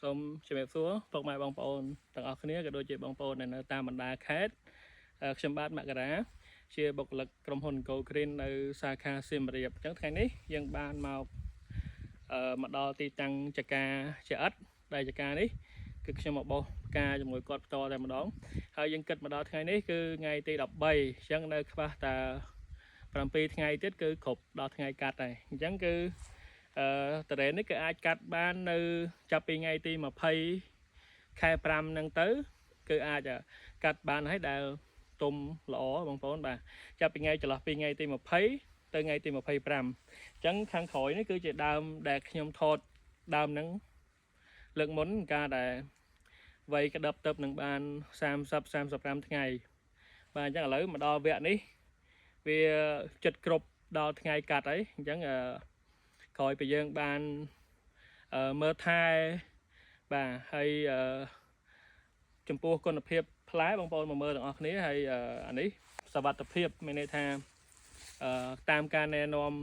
សូមជំរាបសួរពុកម៉ែបងប្អូនទាំងអស់គ្នាក៏ដូចជាបងប្អូននៅតាមបណ្ដាខេត្តខ្ញុំបាទមករាជាបុគ្គលិកក្រុមហ៊ុន Go Green នៅសាខាសៀមរាបអញ្ចឹងថ្ងៃនេះយើងបានមកដល់ទីតាំងចកាជាអិតដែលចកានេះគឺខ្ញុំមកបោសផ្កាជាមួយគាត់ផ្ទាល់តែម្ដងហើយយើងគិតមកដល់ថ្ងៃនេះគឺថ្ងៃទី13អញ្ចឹងនៅខ្វះតែ7ថ្ងៃទៀតគឺគ្រប់ដល់ថ្ងៃកាត់ហើយអញ្ចឹងគឺតរ៉េននេះគឺអាចកាត់បាននៅចាប់ពីថ្ងៃទី20ខែ5ហ្នឹងទៅគឺអាចកាត់បានហើយដែលទុំល្អបងប្អូនបាទចាប់ពីថ្ងៃចន្លោះពីថ្ងៃទី20ទៅថ្ងៃទី25អញ្ចឹងខាងក្រោយនេះគឺជាដើមដែលខ្ញុំថតដើមហ្នឹងលើកមុនការដែលវ័យក្តឹបទៅនឹងបាន30-35ថ្ងៃបាទអញ្ចឹងឥឡូវមកដល់វគ្គនេះវាចិត្តគ្រប់ដល់ថ្ងៃកាត់ហើយអញ្ចឹងក្រោយពីយើងបានមើលថែបាទហើយចំពោះគុណភាពផ្លែបងប្អូនមកមើលទាំងអស់គ្នាហើយអានេះសវត្ថភាពមានន័យថាតាមការណែនាំ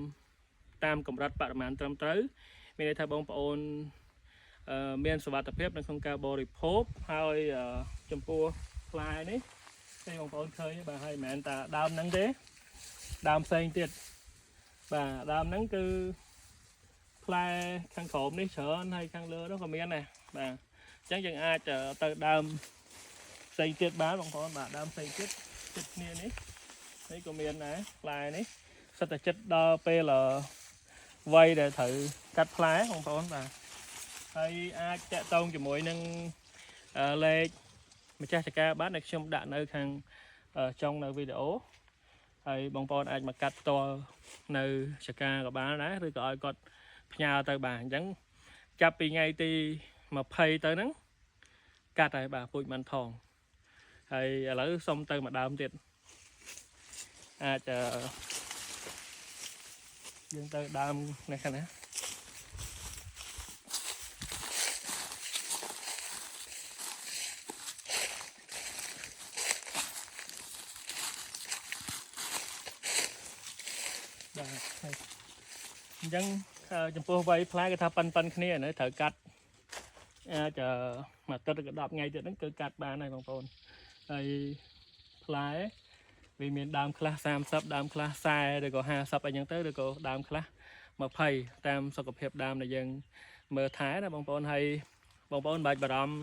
តាមកម្រិតបរិមាណត្រឹមត្រូវមានន័យថាបងប្អូនមានសវត្ថភាពនៅក្នុងការបរិភោគហើយចំពោះផ្លែនេះតែបងប្អូនឃើញបាទហើយមិនមែនតែដើមហ្នឹងទេដើមផ្សេងទៀតបាទដើមហ្នឹងគឺផ្លែខាងក្រោមនេះច្រើនហើយខាងលើនោះក៏មានដែរបាទអញ្ចឹងយើងអាចទៅដើមផ្សេងទៀតបានបងប្អូនបាទដើមផ្សេងទៀតចិត្តគ្នានេះក៏មានដែរផ្លែនេះសិតតែចិត្តដល់ពេលវ័យដែលត្រូវកាត់ផ្លែបងប្អូនបាទហើយអាចតាក់ទងជាមួយនឹងលេខម្ចាស់ចកាបានដែលខ្ញុំដាក់នៅខាងចុងនៅវីដេអូហើយបងប្អូនអាចមកកាត់ផ្ទាល់នៅចកាក៏បានដែរឬក៏ឲ្យគាត់ផ្ញើទៅបាទអញ្ចឹងចាប់ពីថ្ងៃទី20ទៅហ្នឹងកាត់ហើយបាទពូជបានផងហើយឥឡូវសុំទៅមួយដើមទៀតអាចយើងទៅដើមនេះខាងណាបាទអញ្ចឹងចំពោះវ័យផ្លែគេថាប៉ិនគ្នានៅត្រូវកាត់អាចមួយទឹកទៅ10ថ្ងៃទៀតហ្នឹងគឺកាត់បានហើយបងប្អូនហើយផ្លែវាមានដើមខ្លះ30ដើមខ្លះ40ឬក៏50អីចឹងទៅឬក៏ដើមខ្លះ20តាមសុខភាពដើមដែលយើងមើលថែណាបងប្អូនហើយបងប្អូនមិនបាច់បារម្ភ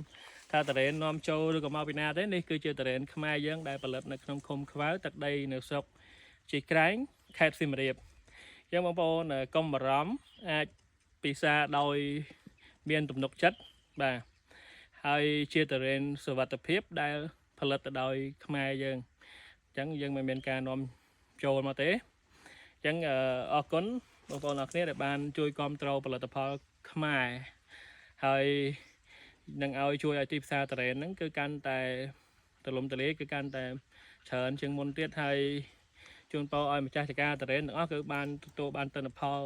ថាតរ៉េននាំចូលឬក៏មកពីណាទេនេះគឺជាតរ៉េនខ្មែរយើងដែលផលិតនៅក្នុងឃុំខ្វៅទឹកដីនៅស្រុកជីក្រែងខេត្តសៀមរាបអញ្ចឹងបងប្អូនកុំបារម្ភអាចពិសាដោយមានទំនុកចិត្តបាទហើយជាតរ៉េនសុវត្ថិភាពដែលផលិតទៅដោយខ្មែរយើងអញ្ចឹងយើងមិនមានការនាំចូលមកទេអញ្ចឹងអរគុណបងប្អូនអរគ្នាដែលបានជួយគ្រប់គ្រងផលិតផលខ្មែរហើយនឹងឲ្យជួយឲ្យទីផ្សារតរ៉េនហ្នឹងគឺកាន់តែទូលំទូលាយគឺកាន់តែច្រើនជាងមុនទៀតហើយជូនពរឲ្យម្ចាស់ចកាតរ៉េនទាំងអស់គឺបានទទួលបានទិន្នផល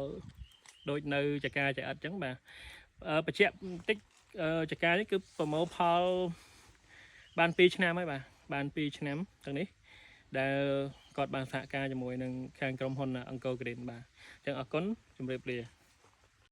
ដូចនៅចកាចអិតអញ្ចឹងបាទបញ្ជាក់បន្តិចចកានេះគឺប្រមូលផលបាន2ឆ្នាំហើយបាទបាន2ឆ្នាំទាំងនេះដែលគាត់បានសហការជាមួយនឹងខាងក្រុមហ៊ុន Go Green បាទអញ្ចឹងអរគុណជម្រាបលា